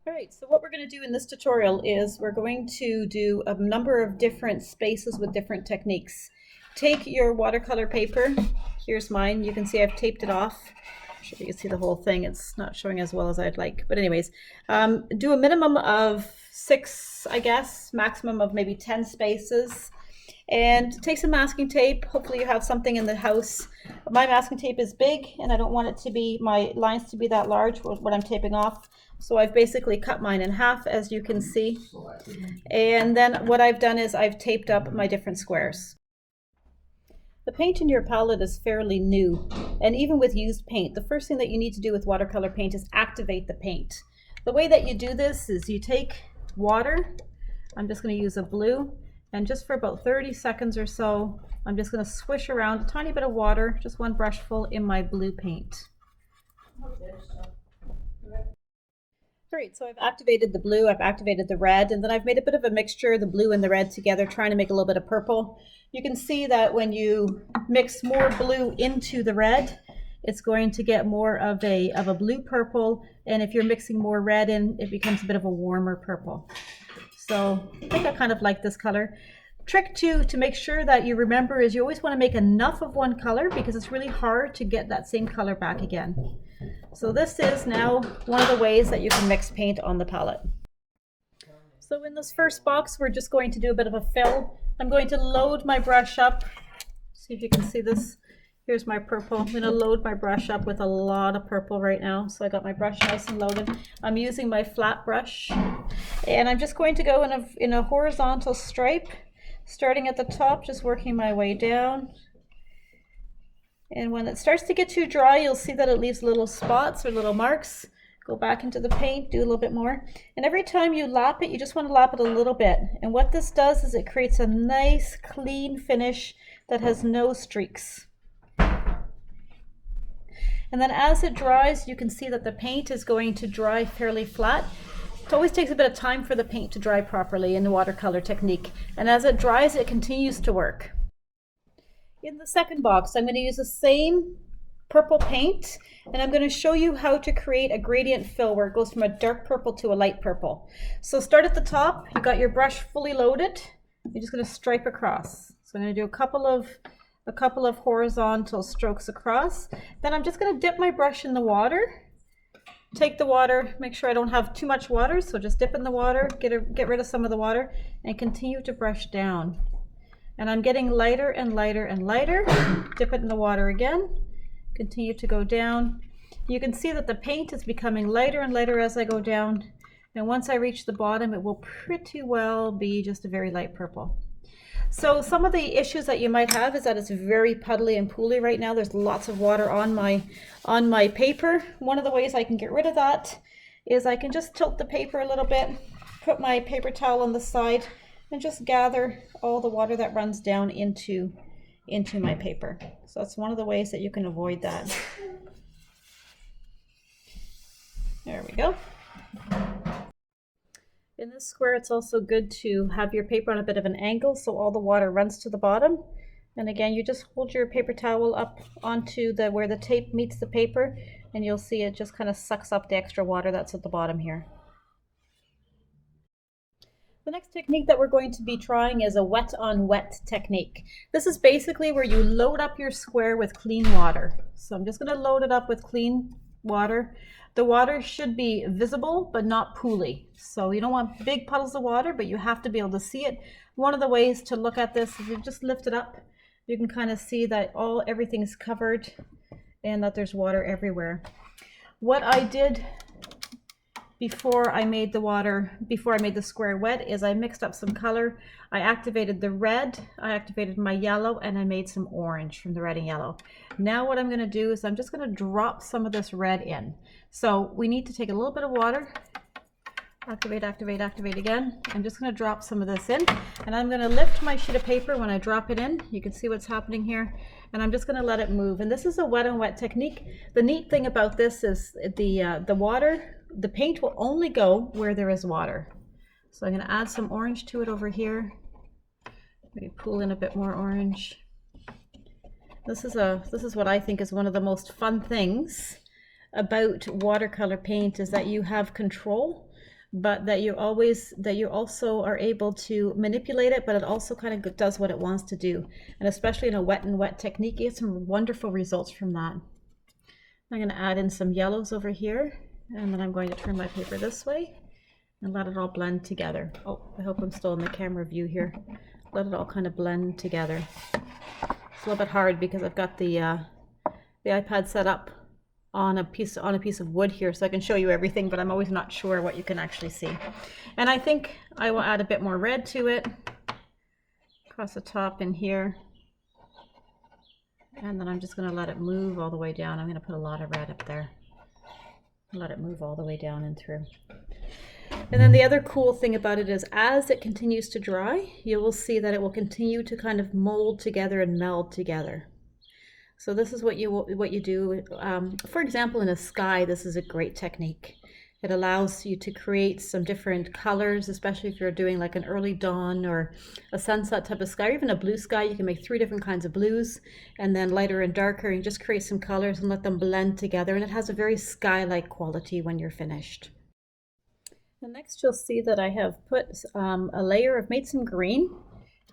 All right, so what we're going to do in this tutorial is we're going to do a number of different spaces with different techniques. Take your watercolor paper. Here's mine. You can see I've taped it off. I'm sure you can see the whole thing. It's not showing as well as I'd like. But anyways, do a minimum of 6, I guess, maximum of maybe 10 spaces. And take some masking tape. Hopefully you have something in the house. My masking tape is big and I don't want it to be, my lines to be that large when I'm taping off. So I've basically cut mine in half, as you can see. And then what I've done is I've taped up my different squares. The paint in your palette is fairly new, and even with used paint, the first thing that you need to do with watercolor paint is activate the paint. The way that you do this is you take water, I'm just going to use a blue, and just for about 30 seconds or so, I'm just going to swish around a tiny bit of water, just one brushful, in my blue paint. Great, so I've activated the blue, I've activated the red, and then I've made a bit of a mixture, the blue and the red together, trying to make a little bit of purple. You can see that when you mix more blue into the red, it's going to get more of a blue purple, and if you're mixing more red in, it becomes a bit of a warmer purple. So I think I kind of like this color. Trick two to make sure that you remember is you always want to make enough of one color because it's really hard to get that same color back again. So this is now one of the ways that you can mix paint on the palette. So in this first box, we're just going to do a bit of a fill. I'm going to load my brush up. See if you can see this. Here's my purple. I'm going to load my brush up with a lot of purple right now. So I got my brush nice and loaded. I'm using my flat brush. And I'm just going to go in a horizontal stripe, starting at the top, just working my way down. And when it starts to get too dry, you'll see that it leaves little spots or little marks. Go back into the paint, do a little bit more. And every time you lap it, you just want to lap it a little bit. And what this does is it creates a nice, clean finish that has no streaks. And then as it dries, you can see that the paint is going to dry fairly flat. It always takes a bit of time for the paint to dry properly in the watercolor technique. And as it dries, it continues to work. In the second box, I'm going to use the same purple paint, and I'm going to show you how to create a gradient fill where it goes from a dark purple to a light purple. So start at the top, you got your brush fully loaded, you're just going to stripe across. So I'm going to do a couple of horizontal strokes across. Then I'm just going to dip my brush in the water. Take the water, make sure I don't have too much water, so just dip in the water, get rid of some of the water, and continue to brush down. And I'm getting lighter and lighter and lighter. Dip it in the water again. Continue to go down. You can see that the paint is becoming lighter and lighter as I go down. And once I reach the bottom, it will pretty well be just a very light purple. So some of the issues that you might have is that it's very puddly and pooly right now. There's lots of water on my paper. One of the ways I can get rid of that is I can just tilt the paper a little bit, put my paper towel on the side, and just gather all the water that runs down into my paper. So that's one of the ways that you can avoid that. There we go. In this square, it's also good to have your paper on a bit of an angle so all the water runs to the bottom. And again, you just hold your paper towel up onto where the tape meets the paper, and you'll see it just kind of sucks up the extra water that's at the bottom here. The next technique that we're going to be trying is a wet on wet technique. This is basically where you load up your square with clean water. So I'm just going to load it up with clean water. The water should be visible but not pooly. So you don't want big puddles of water, but you have to be able to see it. One of the ways to look at this is you just lift it up. You can kind of see that everything is covered and that there's water everywhere. What I did before I made the square wet is I mixed up some color. I activated the red, I activated my yellow, and I made some orange from the red and yellow. Now what I'm going to do is I'm just going to drop some of this red in. So we need to take a little bit of water, activate, activate, activate again. I'm just going to drop some of this in, and I'm going to lift my sheet of paper when I drop it in. You can see what's happening here, and I'm just going to let it move. And this is a wet on wet technique. The neat thing about this is the paint will only go where there is water. So I'm going to add some orange to it over here. Maybe pull in a bit more orange. This is what I think is one of the most fun things about watercolor paint, is that you have control but that you also are able to manipulate it, but it also kind of does what it wants to do. And especially in a wet and wet technique, you get some wonderful results from that. I'm going to add in some yellows over here, and then I'm going to turn my paper this way and let it all blend together. Oh, I hope I'm still in the camera view here. Let it all kind of blend together. It's a little bit hard because I've got the iPad set up on a piece of wood here, so I can show you everything, but I'm always not sure what you can actually see. And I think I will add a bit more red to it across the top in here, and then I'm just going to let it move all the way down. I'm going to put a lot of red up there, let it move all the way down and through. And then the other cool thing about it is as it continues to dry, you will see that it will continue to kind of mold together and meld together. So this is what you do. For example, in a sky, this is a great technique. It allows you to create some different colors, especially if you're doing like an early dawn or a sunset type of sky, or even a blue sky. You can make 3 different kinds of blues, and then lighter and darker, and just create some colors and let them blend together. And it has a very sky-like quality when you're finished. And next you'll see that I have put a layer, I've made some green.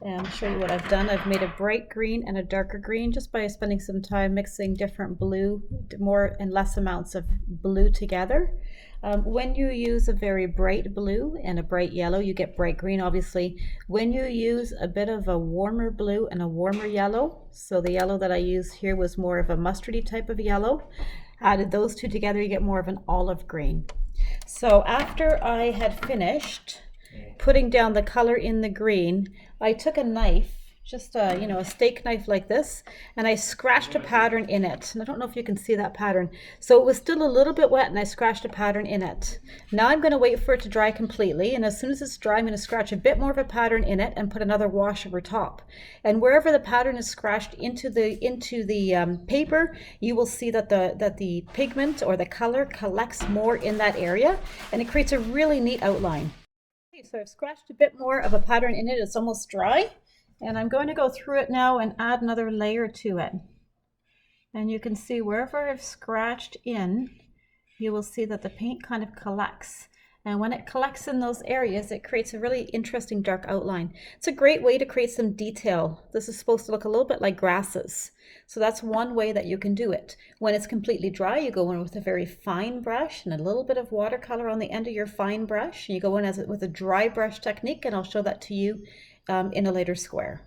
And I'll show you what I've done. I've made a bright green and a darker green just by spending some time mixing different blue, more and less amounts of blue together. When you use a very bright blue and a bright yellow, you get bright green, obviously. When you use a bit of a warmer blue and a warmer yellow, so the yellow that I used here was more of a mustardy type of yellow, added those two together, you get more of an olive green. So after I had finished putting down the color in the green, I took a knife, just a steak knife like this, and I scratched a pattern in it. And I don't know if you can see that pattern. So it was still a little bit wet, and I scratched a pattern in it. Now I'm going to wait for it to dry completely, and as soon as it's dry, I'm going to scratch a bit more of a pattern in it and put another wash over top. And wherever the pattern is scratched into the paper, you will see that the pigment or the color collects more in that area, and it creates a really neat outline. So I've scratched a bit more of a pattern in it. It's almost dry, and I'm going to go through it now and add another layer to it. And you can see wherever I've scratched in, you will see that the paint kind of collects. And when it collects in those areas, it creates a really interesting dark outline. It's a great way to create some detail. This is supposed to look a little bit like grasses. So that's one way that you can do it. When it's completely dry, you go in with a very fine brush and a little bit of watercolor on the end of your fine brush. You go in with a dry brush technique, and I'll show that to you in a later square.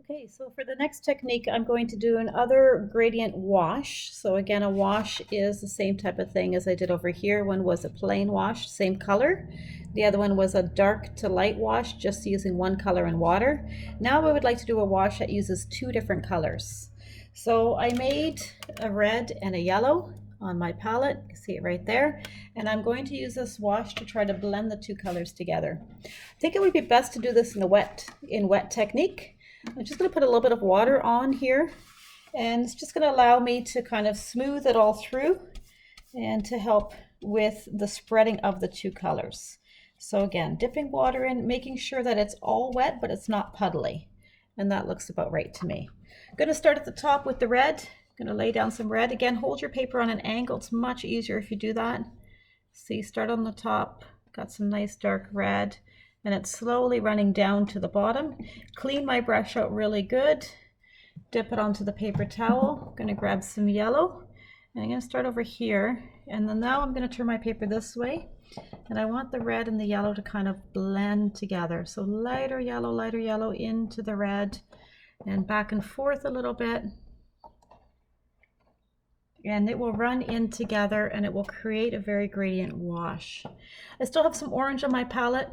Okay, so for the next technique, I'm going to do another gradient wash. So again, a wash is the same type of thing as I did over here. One was a plain wash, same color. The other one was a dark to light wash, just using one color and water. Now I would like to do a wash that uses 2 different colors. So I made a red and a yellow on my palette. You can see it right there. And I'm going to use this wash to try to blend the 2 colors together. I think it would be best to do this in wet technique. I'm just going to put a little bit of water on here, and it's just going to allow me to kind of smooth it all through and to help with the spreading of the 2 colors. So again, dipping water in, making sure that it's all wet but it's not puddly, and that looks about right to me. I'm going to start at the top with the red. I'm going to lay down some red. Again, hold your paper on an angle. It's much easier if you do that. See, start on the top, got some nice dark red, and it's slowly running down to the bottom. Clean my brush out really good. Dip it onto the paper towel. I'm gonna grab some yellow, and I'm gonna start over here. And then now I'm gonna turn my paper this way, and I want the red and the yellow to kind of blend together. So lighter yellow into the red, and back and forth a little bit. And it will run in together, and it will create a very gradient wash. I still have some orange on my palette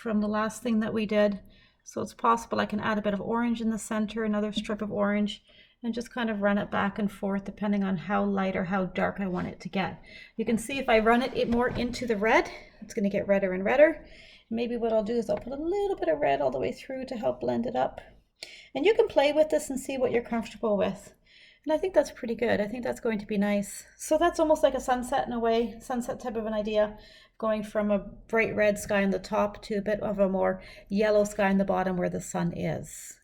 from the last thing that we did, so it's possible I can add a bit of orange in the center, another strip of orange, and just kind of run it back and forth depending on how light or how dark I want it to get. You can see if I run it more into the red, it's going to get redder and redder. Maybe what I'll do is I'll put a little bit of red all the way through to help blend it up. And you can play with this and see what you're comfortable with. And I think that's pretty good. I think that's going to be nice. So that's almost like a sunset in a way, sunset type of an idea, going from a bright red sky on the top to a bit of a more yellow sky on the bottom where the sun is.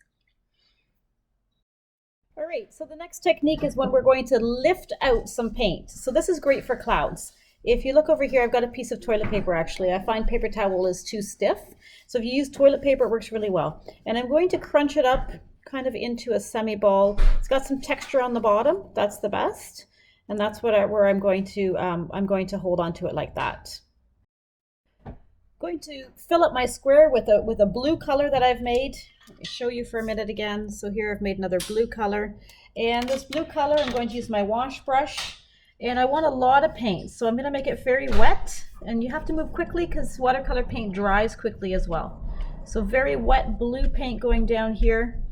All right, so the next technique is when we're going to lift out some paint. So this is great for clouds. If you look over here, I've got a piece of toilet paper actually. I find paper towel is too stiff. So if you use toilet paper, it works really well. And I'm going to crunch it up kind of into a semi-ball. It's got some texture on the bottom. That's the best. And that's where I'm going to hold on to it like that. Going to fill up my square with a blue color that I've made. Let me show you for a minute again. So here I've made another blue color. And this blue color, I'm going to use my wash brush. And I want a lot of paint, so I'm going to make it very wet. And you have to move quickly because watercolor paint dries quickly as well. So very wet blue paint going down here.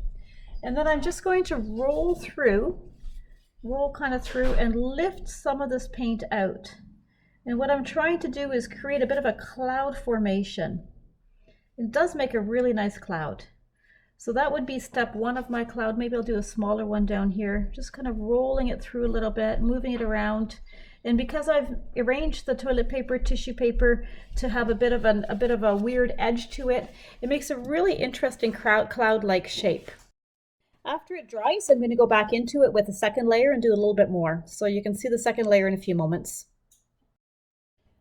And then I'm just going to roll kind of through and lift some of this paint out. And what I'm trying to do is create a bit of a cloud formation. It does make a really nice cloud. So that would be step one of my cloud. Maybe I'll do a smaller one down here, just kind of rolling it through a little bit, moving it around. And because I've arranged the toilet paper, tissue paper to have a bit of a weird edge to it, it makes a really interesting cloud-like shape. After it dries, I'm going to go back into it with a second layer and do a little bit more. So you can see the second layer in a few moments.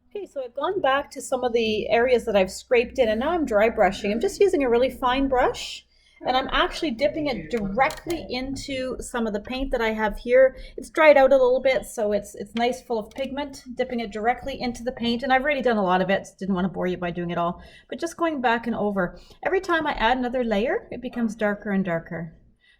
Okay, so I've gone back to some of the areas that I've scraped in, and now I'm dry brushing. I'm just using a really fine brush. And I'm actually dipping it directly into some of the paint that I have here. It's dried out a little bit, so it's nice, full of pigment, dipping it directly into the paint. And I've already done a lot of it, didn't want to bore you by doing it all, but just going back and over. Every time I add another layer, it becomes darker and darker.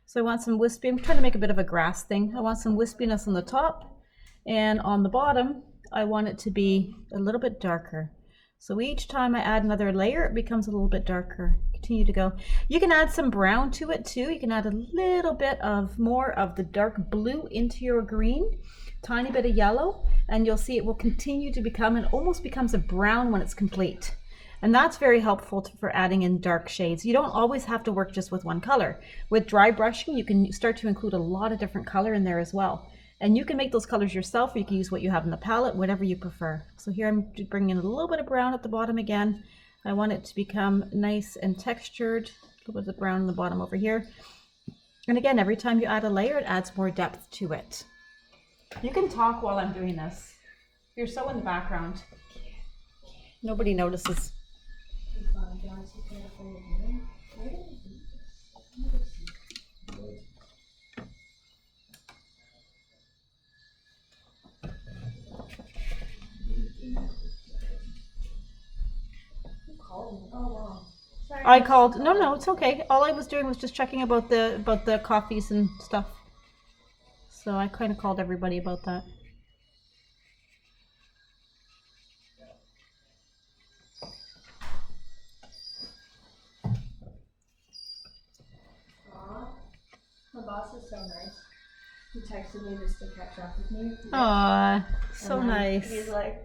So I want some wispy, I'm trying to make a bit of a grass thing. I want some wispiness on the top, and on the bottom, I want it to be a little bit darker. So each time I add another layer, it becomes a little bit darker. Continue to go. You can add some brown to it too. You can add a little bit of more of the dark blue into your green, tiny bit of yellow, and you'll see it will continue to become, and almost becomes a brown when it's complete. And that's very helpful for adding in dark shades. You don't always have to work just with one color. With dry brushing, you can start to include a lot of different color in there as well. And you can make those colors yourself, or you can use what you have in the palette, whatever you prefer. So here I'm bringing in a little bit of brown at the bottom again. I want it to become nice and textured. A little bit of brown on the bottom over here. And again, every time you add a layer, it adds more depth to it. You can talk while I'm doing this. You're so in the background. Nobody notices. I called. No, it's okay. All I was doing was just checking about the coffees and stuff. So I kind of called everybody about that. My boss is so nice. He texted me just to catch up with me. Aw, so nice. He's like,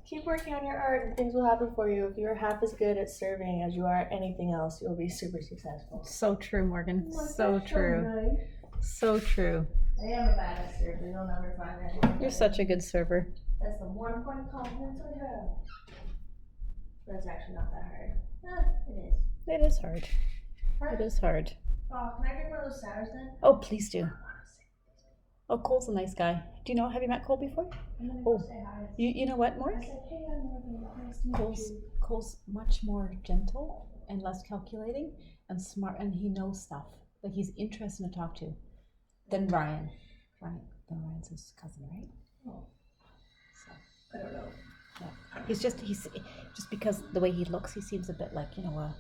keep working on your art and things will happen for you. If you're half as good at serving as you are at anything else, you'll be super successful. So true, Morgan. Like, so true. So true. I am a badass server. You'll never find anyone. You're such a good server. That's the one point of confidence I have. That's actually not that hard. It is. It is hard. It is hard. Oh, can I drink one of those sours then? Oh, please do. Oh, Cole's a nice guy. Do you know, have you met Cole before? I'm gonna go say hi. You know what, Morgan? I said, hey, I'm Morgan. Nice to meet you. Cole's much more gentle and less calculating and smart, and he knows stuff. Like, he's interesting to talk to than Ryan. Then Ryan's his cousin, right? Oh. So I don't know. yeah. He's just because the way he looks, he seems a bit like, a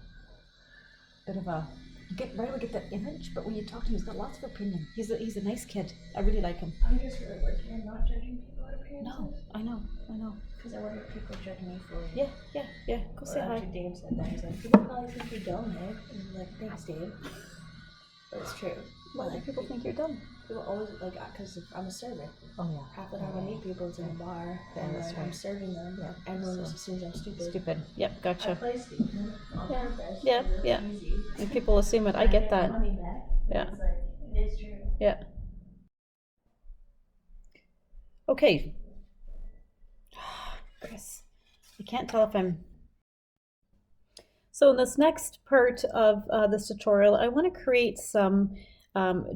bit of a. You right away get that image, but when you talk to him, he's got lots of opinion. He's a nice kid. I really like him. I'm just really working on not judging people at appearances. No, I know. Because I wonder if people judge me for it. Yeah. Go say hi. Actually, Dave said that. He's like, people probably think you're dumb, eh? And I'm like, thanks, Dave. But it's true. Why do people think you're dumb? People always, like, because I'm a server. Oh, yeah. Half the time I meet people, it's in a bar, Yeah, and that's like, right. I'm serving them. Yeah, Everyone so- just assumes I'm stupid. Stupid. Yep, I gotcha. play stupid on Yeah, purpose. yeah, because it's yeah. easy. And people assume it. I And get my that. money back. But Yeah. It's like, it is true. Yeah. Okay. Chris, I can't tell if I'm. So in this next part of this tutorial, I want to create some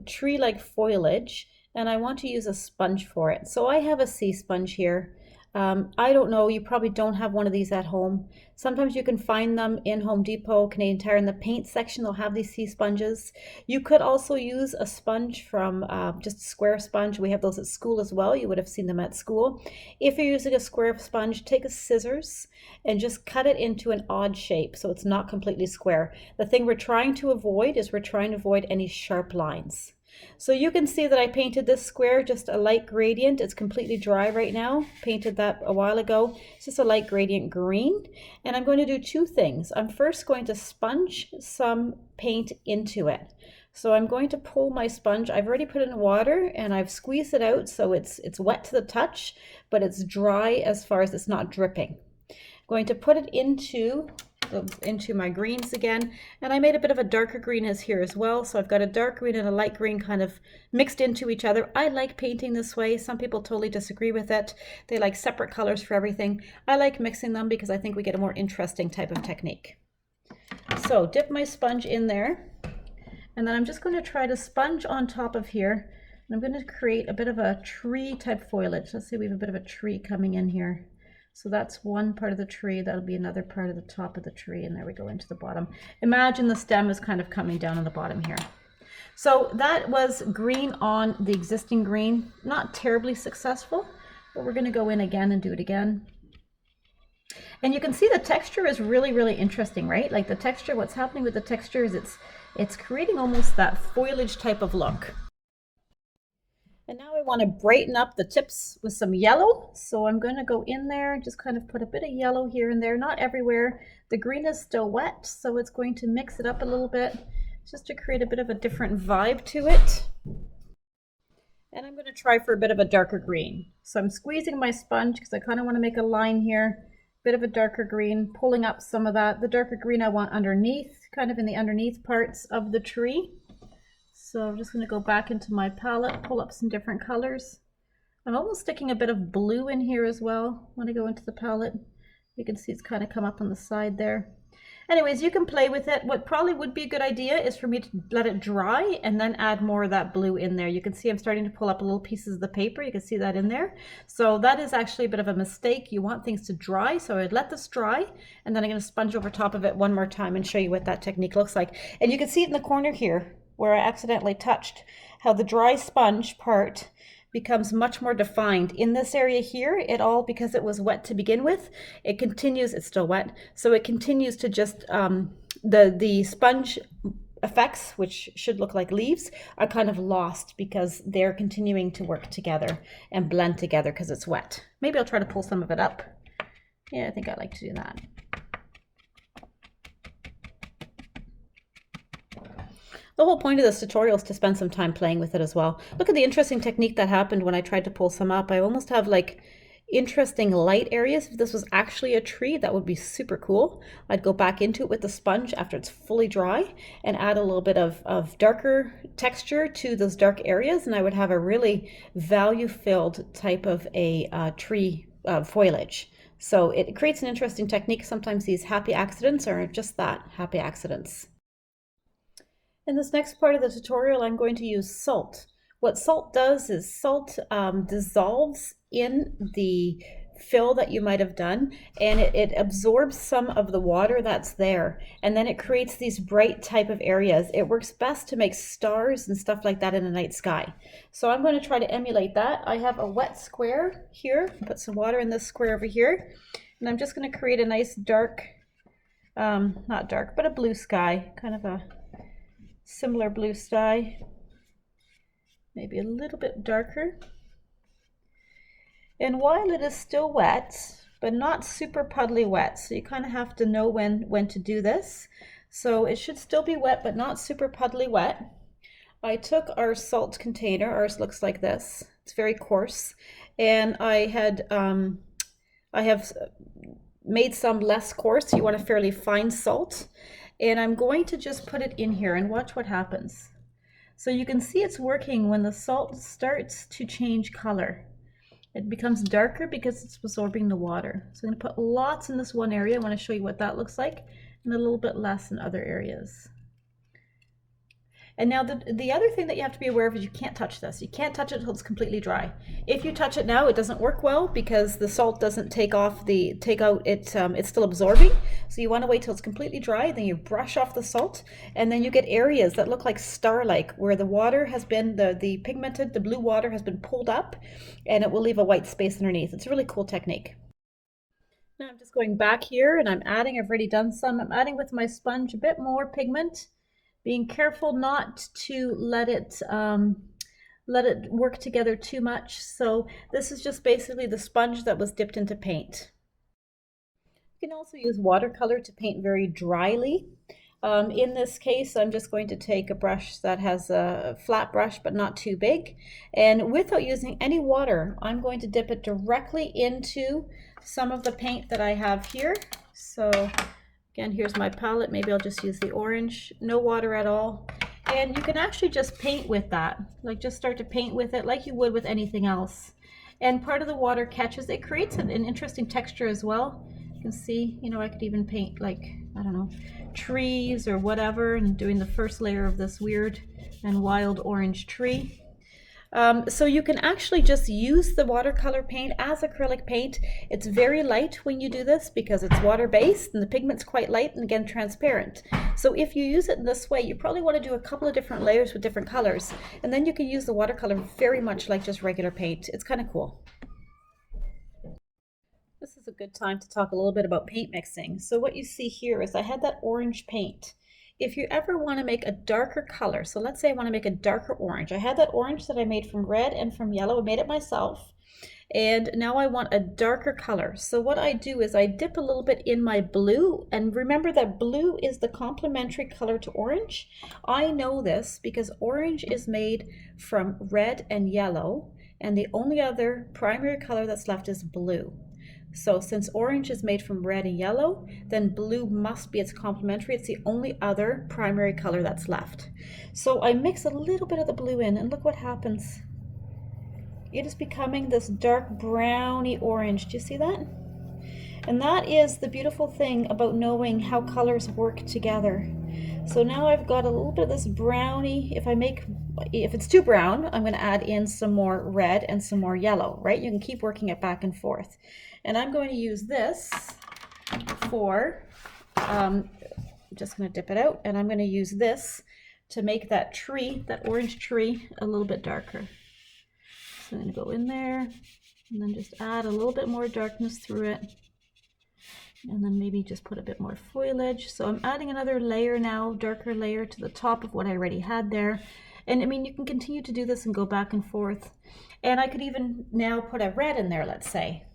tree-like foliage, and I want to use a sponge for it. So I have a sea sponge here. I don't know, you probably don't have one of these at home. Sometimes you can find them in Home Depot, Canadian Tire, in the paint section. They'll have these sea sponges. You could also use a sponge from just a square sponge. We have those at school as well. You would have seen them at school. If you're using a square sponge, take a scissors and just cut it into an odd shape so it's not completely square. The thing we're trying to avoid is we're trying to avoid any sharp lines. So you can see that I painted this square just a light gradient. It's completely dry right now. Painted that a while ago. It's just a light gradient green. And I'm going to do two things. I'm first going to sponge some paint into it. So I'm going to pull my sponge. I've already put it in water and I've squeezed it out so it's wet to the touch, but it's dry as far as it's not dripping. I'm going to put it into my greens again, and I made a bit of a darker green as here as well, so I've got a dark green and a light green kind of mixed into each other. I like painting this way. Some people totally disagree with it. They like separate colors for everything. I like mixing them because I think we get a more interesting type of technique. So dip my sponge in there, and then I'm just going to try to sponge on top of here, and I'm going to create a bit of a tree type foliage. Let's say we have a bit of a tree coming in here. So that's one part of the tree. That'll be another part of the top of the tree. And there we go into the bottom. Imagine the stem is kind of coming down on the bottom here. So that was green on the existing green. Not terribly successful, but we're going to go in again and do it again. And you can see the texture is really, really interesting, right? Like the texture, what's happening with the texture is it's creating almost that foliage type of look. And now I want to brighten up the tips with some yellow. So I'm going to go in there and just kind of put a bit of yellow here and there, not everywhere. The green is still wet, so it's going to mix it up a little bit just to create a bit of a different vibe to it. And I'm going to try for a bit of a darker green. So I'm squeezing my sponge because I kind of want to make a line here. Bit of a darker green, pulling up some of that. The darker green I want underneath, kind of in the underneath parts of the tree. So I'm just going to go back into my palette, pull up some different colors. I'm almost sticking a bit of blue in here as well when I go into the palette. You can see it's kind of come up on the side there. Anyways, you can play with it. What probably would be a good idea is for me to let it dry and then add more of that blue in there. You can see I'm starting to pull up little pieces of the paper. You can see that in there. So that is actually a bit of a mistake. You want things to dry. So I'd let this dry and then I'm going to sponge over top of it one more time and show you what that technique looks like. And you can see it in the corner here where I accidentally touched, how the dry sponge part becomes much more defined. In this area here, it all, because it was wet to begin with, it continues, it's still wet, so it continues to just, the sponge effects, which should look like leaves, are kind of lost because they're continuing to work together and blend together because it's wet. Maybe I'll try to pull some of it up. Yeah, I think I like to do that. The whole point of this tutorial is to spend some time playing with it as well. Look at the interesting technique that happened when I tried to pull some up. I almost have like interesting light areas. If this was actually a tree, that would be super cool. I'd go back into it with the sponge after it's fully dry and add a little bit of darker texture to those dark areas, and I would have a really value-filled type of a tree foliage. So it creates an interesting technique. Sometimes these happy accidents are just that, happy accidents. In this next part of the tutorial, I'm going to use salt. What salt does is salt dissolves in the fill that you might have done, and it absorbs some of the water that's there, and then it creates these bright type of areas. It works best to make stars and stuff like that in a night sky. So I'm going to try to emulate that. I have a wet square here. Put some water in this square over here, and I'm just going to create a nice dark, not dark, but a blue sky, kind of a similar blue sky, maybe a little bit darker. And while it is still wet, but not super puddly wet, so you kind of have to know when to do this. So it should still be wet, but not super puddly wet. I took our salt container, ours looks like this. It's very coarse, and I have made some less coarse. You want a fairly fine salt. And I'm going to just put it in here and watch what happens. So you can see it's working when the salt starts to change color. It becomes darker because it's absorbing the water. So I'm going to put lots in this one area. I want to show you what that looks like, and a little bit less in other areas. And now the other thing that you have to be aware of is you can't touch this. You can't touch it until it's completely dry. If you touch it now, it doesn't work well because the salt doesn't take out it's still absorbing. So you want to wait till it's completely dry, then you brush off the salt, and then you get areas that look like star-like where the water has been, the blue water has been pulled up, and it will leave a white space underneath. It's a really cool technique. Now I'm just going back here and I've already done some. I'm adding with my sponge a bit more pigment, being careful not to let it work together too much. So this is just basically the sponge that was dipped into paint. You can also use watercolor to paint very dryly. In this case, I'm just going to take a brush that has a flat brush but not too big, and without using any water, I'm going to dip it directly into some of the paint that I have here. So again, here's my palette. Maybe I'll just use the orange, no water at all. And you can actually just paint with that, like just start to paint with it like you would with anything else. And part of the water catches, it creates an interesting texture as well. You can see, I could even paint like, I don't know, trees or whatever, and doing the first layer of this weird and wild orange tree. So you can actually just use the watercolor paint as acrylic paint. It's very light when you do this because it's water-based and the pigment's quite light and again transparent. So if you use it in this way, you probably want to do a couple of different layers with different colors, and then you can use the watercolor very much like just regular paint. It's kind of cool. This is a good time to talk a little bit about paint mixing. So what you see here is I had that orange paint. If you ever want to make a darker color, so let's say I want to make a darker orange. I had that orange that I made from red and from yellow. I made it myself. And now I want a darker color. So what I do is I dip a little bit in my blue, and remember that blue is the complementary color to orange. I know this because orange is made from red and yellow, and the only other primary color that's left is blue. So since orange is made from red and yellow, then blue must be its complementary. It's the only other primary color that's left. So I mix a little bit of the blue in, and look what happens. It is becoming this dark browny orange. Do you see that? And that is the beautiful thing about knowing how colors work together. So now I've got a little bit of this brownie. If it's too brown, I'm going to add in some more red and some more yellow, right? You can keep working it back and forth. And I'm going to use this for, I'm just going to dip it out, and I'm going to use this to make that tree, that orange tree, a little bit darker. So I'm going to go in there and then just add a little bit more darkness through it. And then maybe just put a bit more foliage. So I'm adding another layer now, darker layer to the top of what I already had there. And I mean, you can continue to do this and go back and forth. And I could even now put a red in there, let's say.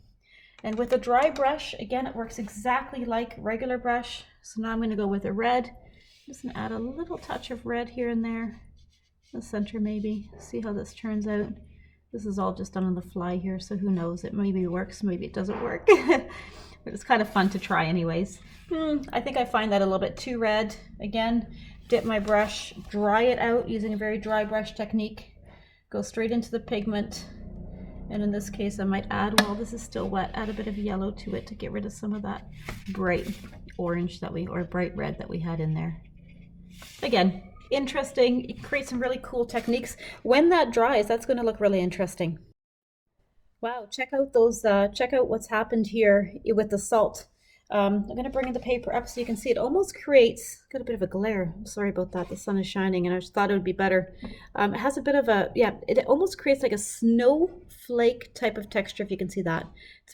And with a dry brush, again, it works exactly like regular brush. So now I'm going to go with a red. I'm just going to add a little touch of red here and there. The center maybe. See how this turns out. This is all just done on the fly here, so who knows? It maybe works, maybe it doesn't work. But it's kind of fun to try anyways. I think I find that a little bit too red. Again, dip my brush, dry it out using a very dry brush technique. Go straight into the pigment. And in this case, I might add, while this is still wet, add a bit of yellow to it to get rid of some of that bright orange or bright red that we had in there. Again, interesting. It creates some really cool techniques. When that dries, that's going to look really interesting. Wow, check out what's happened here with the salt. I'm going to bring the paper up so you can see it almost creates, got a bit of a glare. I'm sorry about that. The sun is shining and I just thought it would be better. It has a bit of it almost creates like a snowflake type of texture, if you can see that.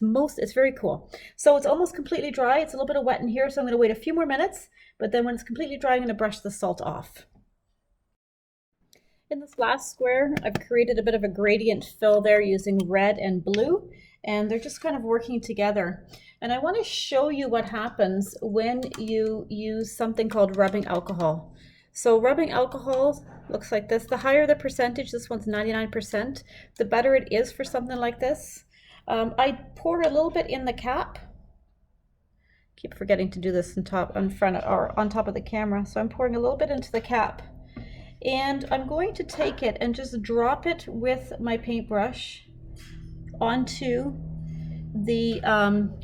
It's very cool. So it's almost completely dry. It's a little bit of wet in here, so I'm going to wait a few more minutes, but then when it's completely dry, I'm going to brush the salt off. In this last square, I've created a bit of a gradient fill there using red and blue, and they're just kind of working together. And I want to show you what happens when you use something called rubbing alcohol. So rubbing alcohol looks like this. The higher the percentage, this one's 99%, the better it is for something like this. I pour a little bit in the cap. Keep forgetting to do this on top of the camera. So I'm pouring a little bit into the cap. And I'm going to take it and just drop it with my paintbrush onto the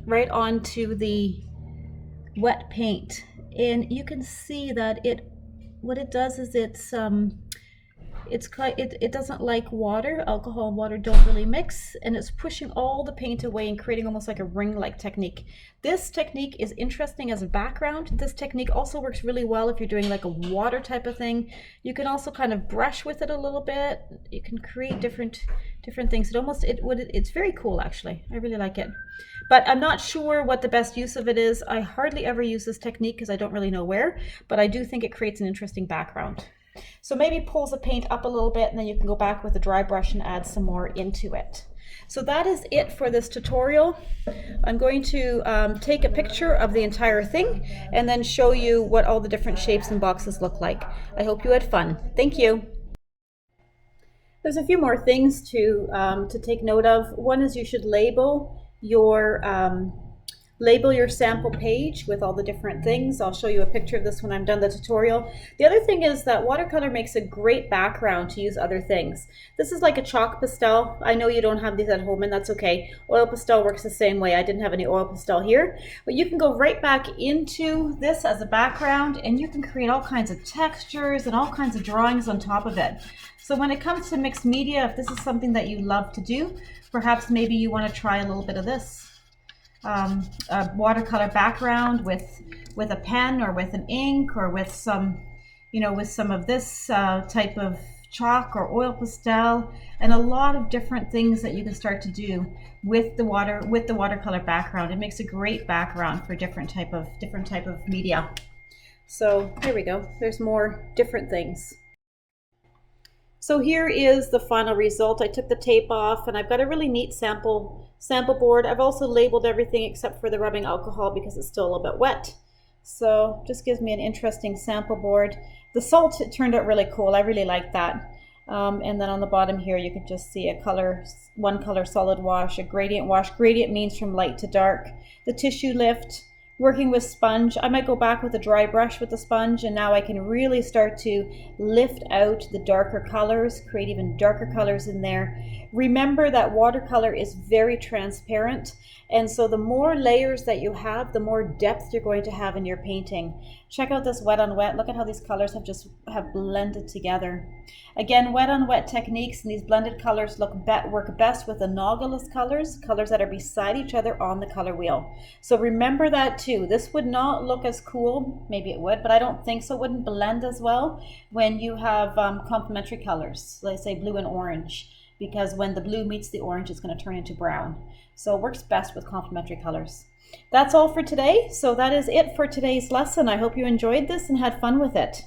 right onto the wet paint, and you can see that it what it does is it doesn't like water. Alcohol and water don't really mix, and it's pushing all the paint away and creating almost like a ring-like technique. This technique is interesting as a background. This technique also works really well if you're doing like a water type of thing. You can also kind of brush with it a little bit. You can create different things. It's very cool actually. I really like it. But I'm not sure what the best use of it is. I hardly ever use this technique because I don't really know where, but I do think it creates an interesting background. So maybe pulls the paint up a little bit, and then you can go back with a dry brush and add some more into it. So that is it for this tutorial. I'm going to take a picture of the entire thing and then show you what all the different shapes and boxes look like. I hope you had fun. Thank you. There's a few more things to take note of. One is you should label your sample page with all the different things. I'll show you a picture of this when I'm done the tutorial. The other thing is that watercolor makes a great background to use other things. This is like a chalk pastel. I know you don't have these at home, and that's okay. Oil pastel works the same way. I didn't have any oil pastel here, but you can go right back into this as a background, and you can create all kinds of textures and all kinds of drawings on top of it. So when it comes to mixed media, if this is something that you love to do, perhaps maybe you want to try a little bit of this. A watercolor background with a pen or with an ink or with some of this type of chalk or oil pastel, and a lot of different things that you can start to do with the watercolor background. It makes a great background for different type of media. So here we go. There's more different things. So here is the final result. I took the tape off, and I've got a really neat sample board. I've also labeled everything except for the rubbing alcohol because it's still a little bit wet. So just gives me an interesting sample board. The salt, it turned out really cool. I really like that. And then on the bottom here, you can just see one color solid wash, a gradient wash. Gradient means from light to dark. The tissue lift. Working with sponge, I might go back with a dry brush with the sponge, and now I can really start to lift out the darker colors, create even darker colors in there. Remember that watercolor is very transparent, and so the more layers that you have, the more depth you're going to have in your painting. Check out this wet on wet. Look at how these colors have blended together. Again, wet on wet techniques and these blended colors work best with analogous colors that are beside each other on the color wheel. So remember that too. This would not look as cool, maybe it would, but I don't think so. It wouldn't blend as well when you have complementary colors, let's say blue and orange, because when the blue meets the orange, it's going to turn into brown. So it works best with complementary colors. That's all for today. So that is it for today's lesson. I hope you enjoyed this and had fun with it.